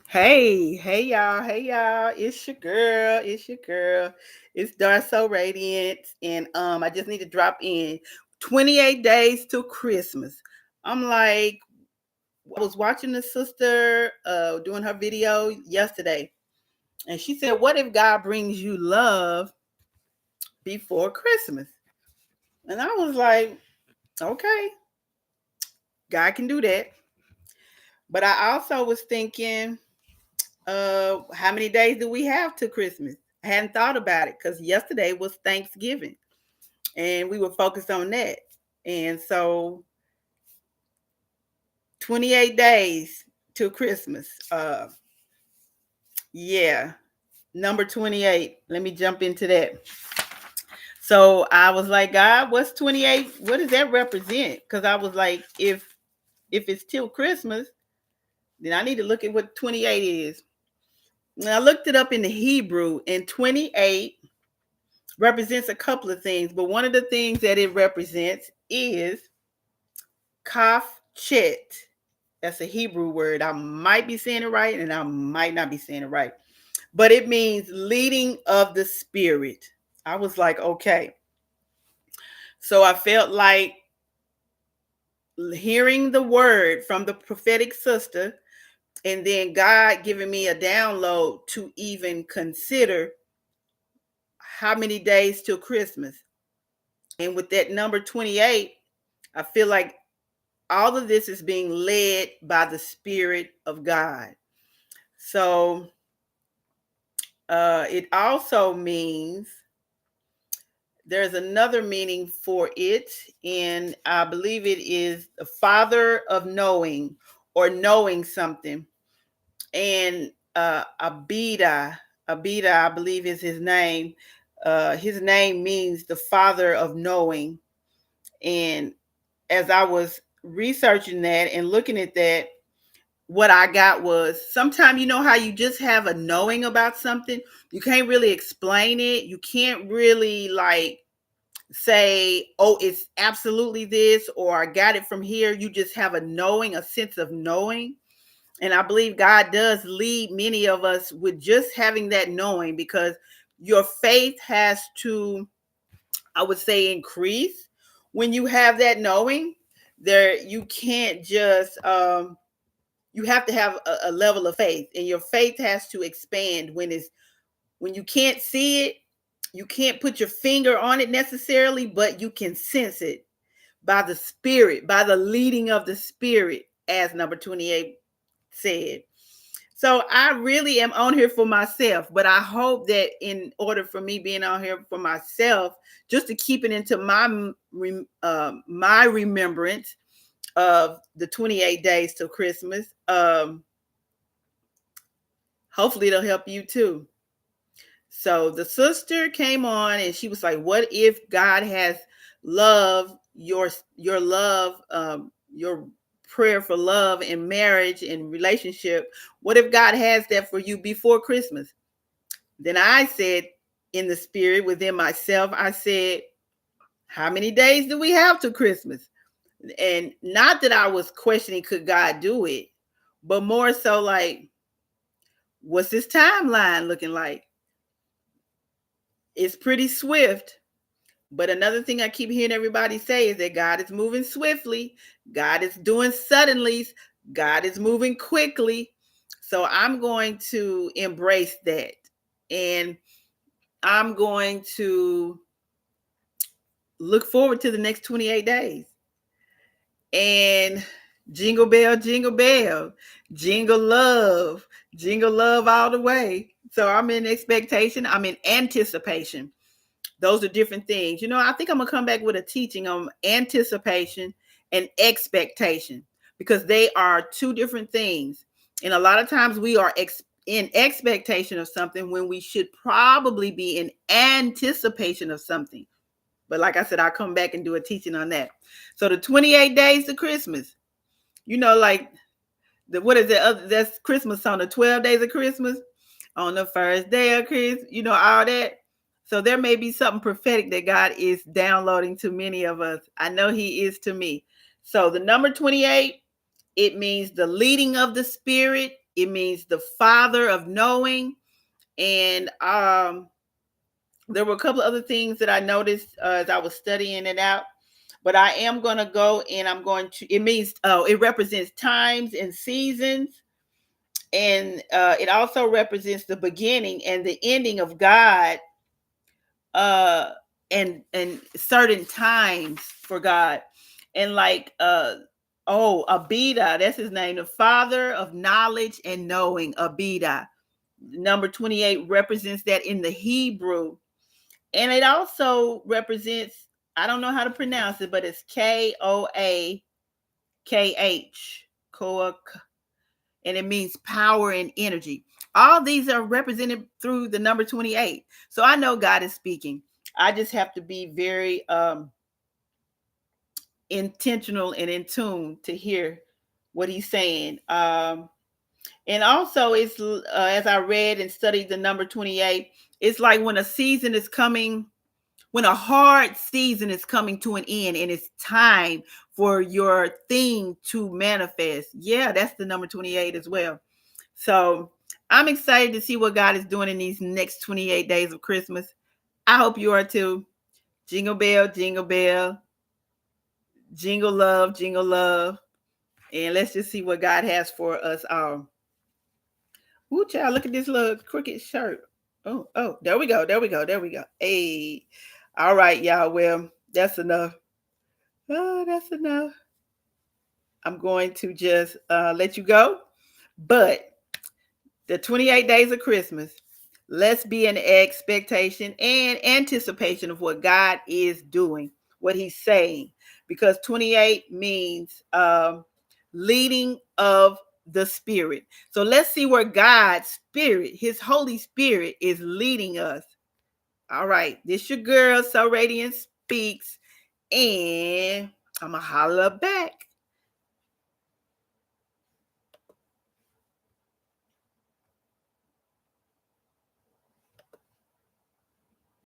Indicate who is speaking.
Speaker 1: Hey y'all, It's your girl. It's Darso Radiant, and I just need to drop in 28 days to Christmas. I'm like, I was watching the sister doing her video yesterday, and she said, "What if God brings you love before Christmas?" And I was like, "Okay, God can do that." But I also was thinking, how many days do we have to Christmas? I hadn't thought about it because yesterday was Thanksgiving and we were focused on that. And so 28 days to Christmas. Yeah, number 28. Let me jump into that. So I was like, God, what's 28? What does that represent? Because I was like, if it's till Christmas, then I need to look at what 28 is. And I looked it up in the Hebrew, and 28 represents a couple of things, but one of the things that it represents is kaf chet. That's a Hebrew word. I might be saying it right and I might not be saying it right, but it means leading of the spirit. I was like, okay. So I felt like hearing the word from the prophetic sister and then God giving me a download to even consider how many days till Christmas. And with that number 28, I feel like all of this is being led by the Spirit of God. So it also means there's another meaning for it, and I believe it is the father of knowing or knowing something. And Abida, I believe is his name. His name means the father of knowing. And as I was researching that and looking at that, what I got was sometimes you know how you just have a knowing about something. You can't really explain it. You can't really like say, oh, it's absolutely this, or I got it from here. You just have a knowing, a sense of knowing. And I believe God does lead many of us with just having that knowing because your faith has to, I would say, increase when you have that knowing. There, you can't just you have to have a level of faith, and your faith has to expand when you can't see it. You can't put your finger on it necessarily, but you can sense it by the spirit, by the leading of the spirit, as number 28 said. So I really am on here for myself, but I hope that in order for me being on here for myself, just to keep it into my remembrance of the 28 days till Christmas, hopefully it'll help you too. So the sister came on and she was like, "What if God has love, your love, your prayer for love and marriage and relationship? What if God has that for you before Christmas?" Then I said, in the spirit within myself, I said, "How many days do we have to Christmas?" And not that I was questioning could God do it, but more so like, what's this timeline looking like? It's pretty swift. But another thing I keep hearing everybody say is that God is moving swiftly. God is doing suddenlies. God is moving quickly. So I'm going to embrace that. And I'm going to look forward to the next 28 days. And jingle bell, jingle love all the way. So I'm in expectation. I'm in anticipation. Those are different things. You know, I think I'm going to come back with a teaching on anticipation and expectation because they are two different things. And a lot of times we are in expectation of something when we should probably be in anticipation of something. But like I said, I'll come back and do a teaching on that. So the 28 days to Christmas, you know, like what is it? That's Christmas on the 12 days of Christmas, on the first day of Christmas, you know, all that. So there may be something prophetic that God is downloading to many of us. I know He is to me. So the number 28, it means the leading of the Spirit It means the father of knowing. And there were a couple of other things that I noticed as I was studying it out. But I am going to go and I'm going to, it means, it represents times and seasons. And it also represents the beginning and the ending of God, uh, and certain times for God. And like, Abida, that's his name, the father of knowledge and knowing, Abida. Number 28 represents that in the Hebrew. And it also represents, I don't know how to pronounce it, but it's Koakh, Koak, and it means power and energy. All these are represented through the number 28. So I know God is speaking. I just have to be very intentional and in tune to hear what he's saying. And also, it's as I read and studied the number 28, it's like when a season is coming, when a hard season is coming to an end and it's time for your thing to manifest. Yeah, that's the number 28 as well. So I'm excited to see what God is doing in these next 28 days of Christmas. I hope you are too. Jingle bell, jingle bell, jingle love, jingle love. And let's just see what God has for us all. Ooh, child, look at this little crooked shirt. Oh, there we go, there we go, there we go. Hey, all right, y'all. Well, that's enough. Oh, that's enough. I'm going to just let you go. But the 28 days of Christmas, let's be in expectation and anticipation of what God is doing, what he's saying, because 28 means leading of the Spirit. So let's see where God's Spirit, his Holy Spirit, is leading us. All right, this your girl, So Radiant Speaks, and I'm going to holler back.